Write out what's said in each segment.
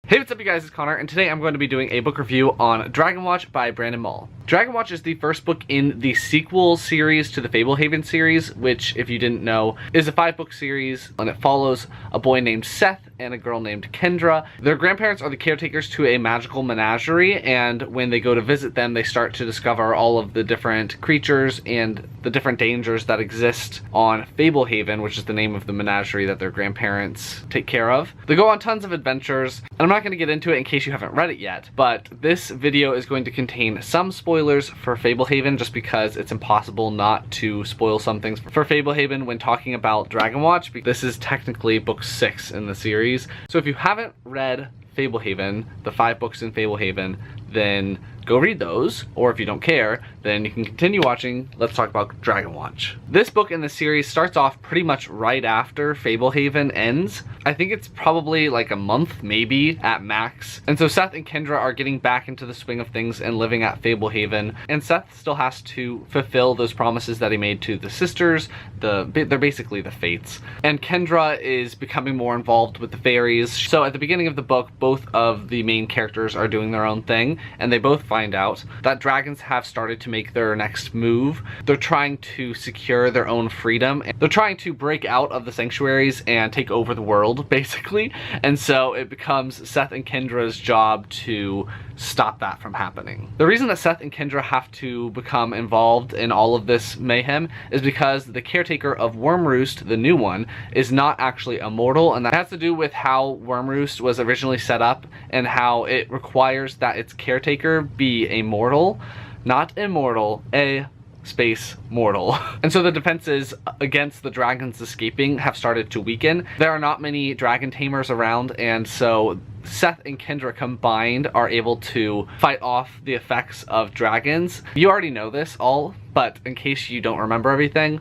Hey, what's up you guys, it's Connor, and today I'm going to be doing a book review on Dragonwatch by Brandon Mull. Dragonwatch is the first book in the sequel series to the Fablehaven series, which, if you didn't know, is a 5-book series, and it follows a boy named Seth and a girl named Kendra. Their grandparents are the caretakers to a magical menagerie, and when they go to visit them, they start to discover all of the different creatures and the different dangers that exist on Fablehaven, which is the name of the menagerie that their grandparents take care of. They go on tons of adventures, and I'm not going to get into it in case you haven't read it yet, but this video is going to contain some spoilers for Fablehaven just because it's impossible not to spoil some things for Fablehaven when talking about Dragonwatch. This is technically book 6 in the series, so if you haven't read Fablehaven, the 5 books in Fablehaven, then go read those, or if you don't care, then you can continue watching. Let's talk about Dragonwatch. This book in the series starts off pretty much right after Fablehaven ends. I think it's probably like a month, maybe, at max. And so Seth and Kendra are getting back into the swing of things and living at Fablehaven, and Seth still has to fulfill those promises that he made to the sisters. They're basically the Fates. And Kendra is becoming more involved with the fairies. So at the beginning of the book, both of the main characters are doing their own thing, and they both find out that dragons have started to make their next move. They're trying to secure their own freedom. They're trying to break out of the sanctuaries and take over the world, basically. And so it becomes Seth and Kendra's job to stop that from happening. The reason that Seth and Kendra have to become involved in all of this mayhem is because the caretaker of Wormroost, the new one, is not actually immortal, and that has to do with how Wormroost was originally set up and how it requires that its caretaker be a mortal, not immortal, a space mortal. And so the defenses against the dragons escaping have started to weaken. There are not many dragon tamers around, and so Seth and Kendra combined are able to fight off the effects of dragons. You already know this all, but in case you don't remember everything,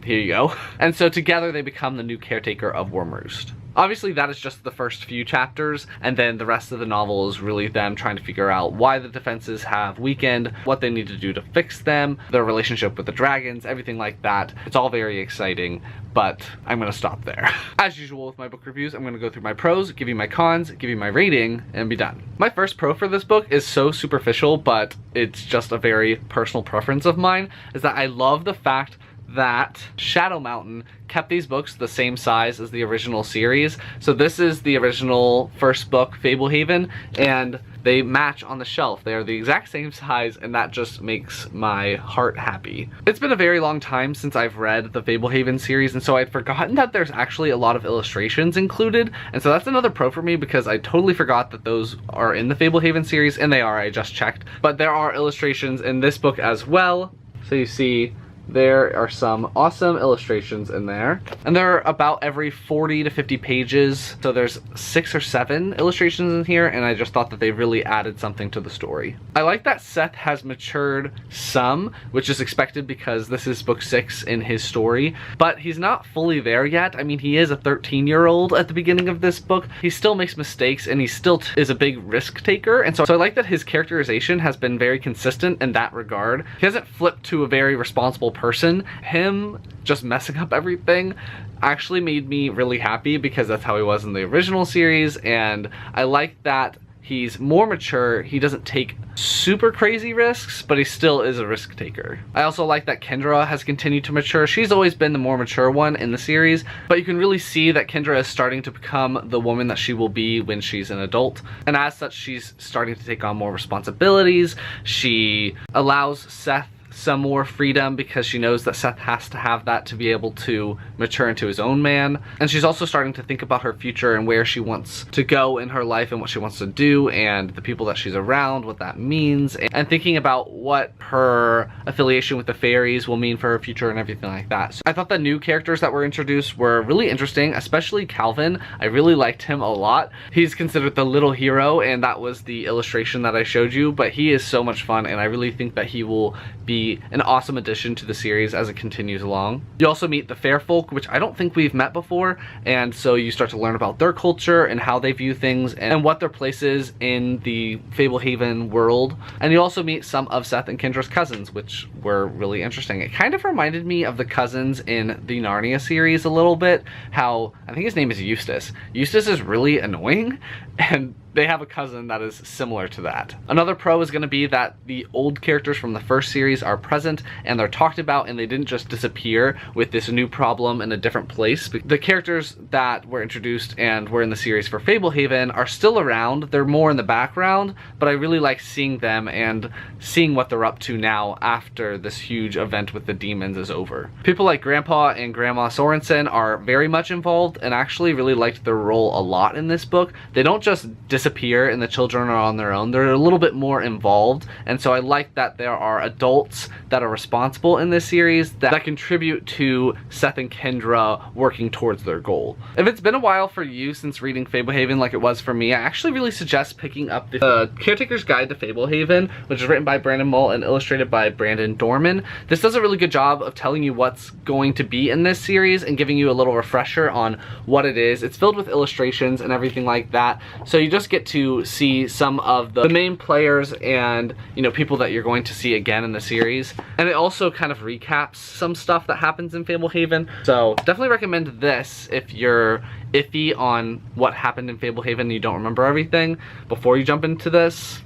here you go. And so together they become the new caretaker of Wormroost. Obviously that is just the first few chapters, and then the rest of the novel is really them trying to figure out why the defenses have weakened, what they need to do to fix them, their relationship with the dragons, everything like that. It's all very exciting, but I'm gonna stop there. As usual with my book reviews, I'm gonna go through my pros, give you my cons, give you my rating, and be done. My first pro for this book is so superficial, but it's just a very personal preference of mine, is that I love the fact that Shadow Mountain kept these books the same size as the original series. So this is the original first book, Fablehaven, and they match on the shelf. They are the exact same size, and that just makes my heart happy. It's been a very long time since I've read the Fablehaven series, and so I'd forgotten that there's actually a lot of illustrations included, and so that's another pro for me because I totally forgot that those are in the Fablehaven series, and they are, I just checked. But there are illustrations in this book as well, so you see there are some awesome illustrations in there. And they're about every 40 to 50 pages. So there's 6 or 7 illustrations in here, and I just thought that they really added something to the story. I like that Seth has matured some, which is expected because this is book 6 in his story, but he's not fully there yet. I mean, he is a 13-year-old at the beginning of this book. He still makes mistakes, and he still is a big risk taker. And so I like that his characterization has been very consistent in that regard. He hasn't flipped to a very responsible person. Him just messing up everything actually made me really happy because that's how he was in the original series, and I like that he's more mature. He doesn't take super crazy risks, but he still is a risk taker. I also like that Kendra has continued to mature. She's always been the more mature one in the series, but you can really see that Kendra is starting to become the woman that she will be when she's an adult. And as such, she's starting to take on more responsibilities. She allows Seth some more freedom because she knows that Seth has to have that to be able to mature into his own man. And she's also starting to think about her future and where she wants to go in her life and what she wants to do and the people that she's around, what that means, and thinking about what her affiliation with the fairies will mean for her future and everything like that. So I thought the new characters that were introduced were really interesting, especially Calvin. I really liked him a lot. He's considered the little hero, and that was the illustration that I showed you, but he is so much fun, and I really think that he will be an awesome addition to the series as it continues along. You also meet the fair folk, which I don't think we've met before, and so you start to learn about their culture and how they view things and what their place is in the Fablehaven world. And you also meet some of Seth and Kendra's cousins, which were really interesting. It kind of reminded me of the cousins in the Narnia series a little bit, how I think his name is Eustace. Eustace is really annoying, and they have a cousin that is similar to that. Another pro is going to be that the old characters from the first series are present and they're talked about, and they didn't just disappear with this new problem in a different place. The characters that were introduced and were in the series for Fablehaven are still around. They're more in the background, but I really like seeing them and seeing what they're up to now after this huge event with the demons is over. People like Grandpa and Grandma Sorensen are very much involved, and actually really liked their role a lot in this book. They don't just disappear and the children are on their own. They're a little bit more involved, and so I like that there are adults that are responsible in this series that contribute to Seth and Kendra working towards their goal. If it's been a while for you since reading Fablehaven like it was for me, I actually really suggest picking up the Caretaker's Guide to Fablehaven, which is written by Brandon Mull and illustrated by Brandon Dorman. This does a really good job of telling you what's going to be in this series and giving you a little refresher on what it is. It's filled with illustrations and everything like that, so you just get to see some of the main players and, you know, people that you're going to see again in the series. And it also kind of recaps some stuff that happens in Fablehaven, so definitely recommend this if you're iffy on what happened in Fablehaven and you don't remember everything before you jump into this.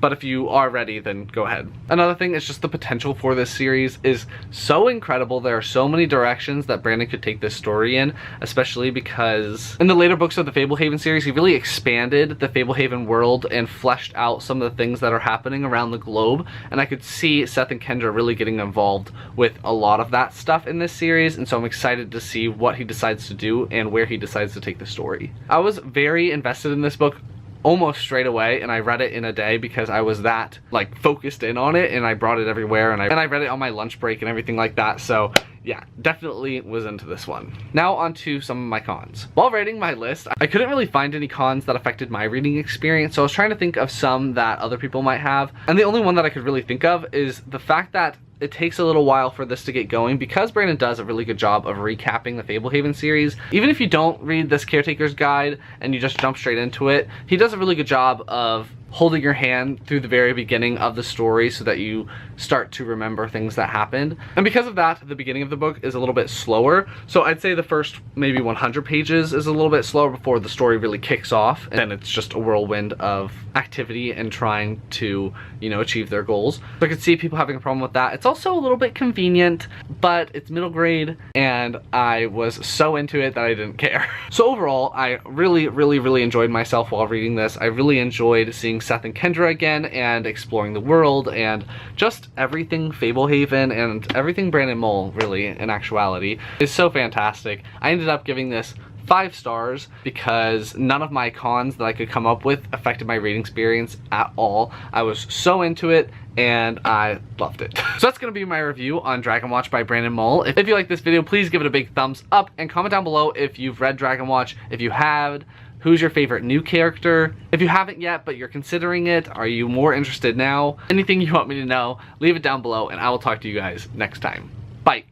But if you are ready, then go ahead. Another thing is just the potential for this series is so incredible. There are so many directions that Brandon could take this story in, especially because in the later books of the Fablehaven series, he really expanded the Fablehaven world and fleshed out some of the things that are happening around the globe. And I could see Seth and Kendra really getting involved with a lot of that stuff in this series, and so I'm excited to see what he decides to do and where he decides to take the story. I was very invested in this book almost straight away, and I read it in a day because I was that like focused in on it, and I brought it everywhere, and I read it on my lunch break and everything like that. So yeah, definitely was into this one. Now on to some of my cons. While writing my list, I couldn't really find any cons that affected my reading experience, so I was trying to think of some that other people might have, and the only one that I could really think of is the fact that it takes a little while for this to get going because Brandon does a really good job of recapping the Fablehaven series. Even if you don't read this Caretaker's Guide and you just jump straight into it, he does a really good job of holding your hand through the very beginning of the story so that you start to remember things that happened. And because of that, the beginning of the book is a little bit slower. So I'd say the first maybe 100 pages is a little bit slower before the story really kicks off, and then it's just a whirlwind of activity and trying to, you know, achieve their goals. So I could see people having a problem with that. It's also a little bit convenient, but it's middle grade, and I was so into it that I didn't care. So overall, I really enjoyed myself while reading this. I really enjoyed seeing Seth and Kendra again and exploring the world and just everything Fablehaven and everything Brandon Mull, really, in actuality, is so fantastic. I ended up giving this 5 stars because none of my cons that I could come up with affected my reading experience at all. I was so into it and I loved it. So that's gonna be my review on Dragonwatch by Brandon Mull. If you like this video, please give it a big thumbs up and comment down below if you've read Dragonwatch. If you have, who's your favorite new character? If you haven't yet, but you're considering it, are you more interested now? Anything you want me to know, leave it down below, and I will talk to you guys next time. Bye.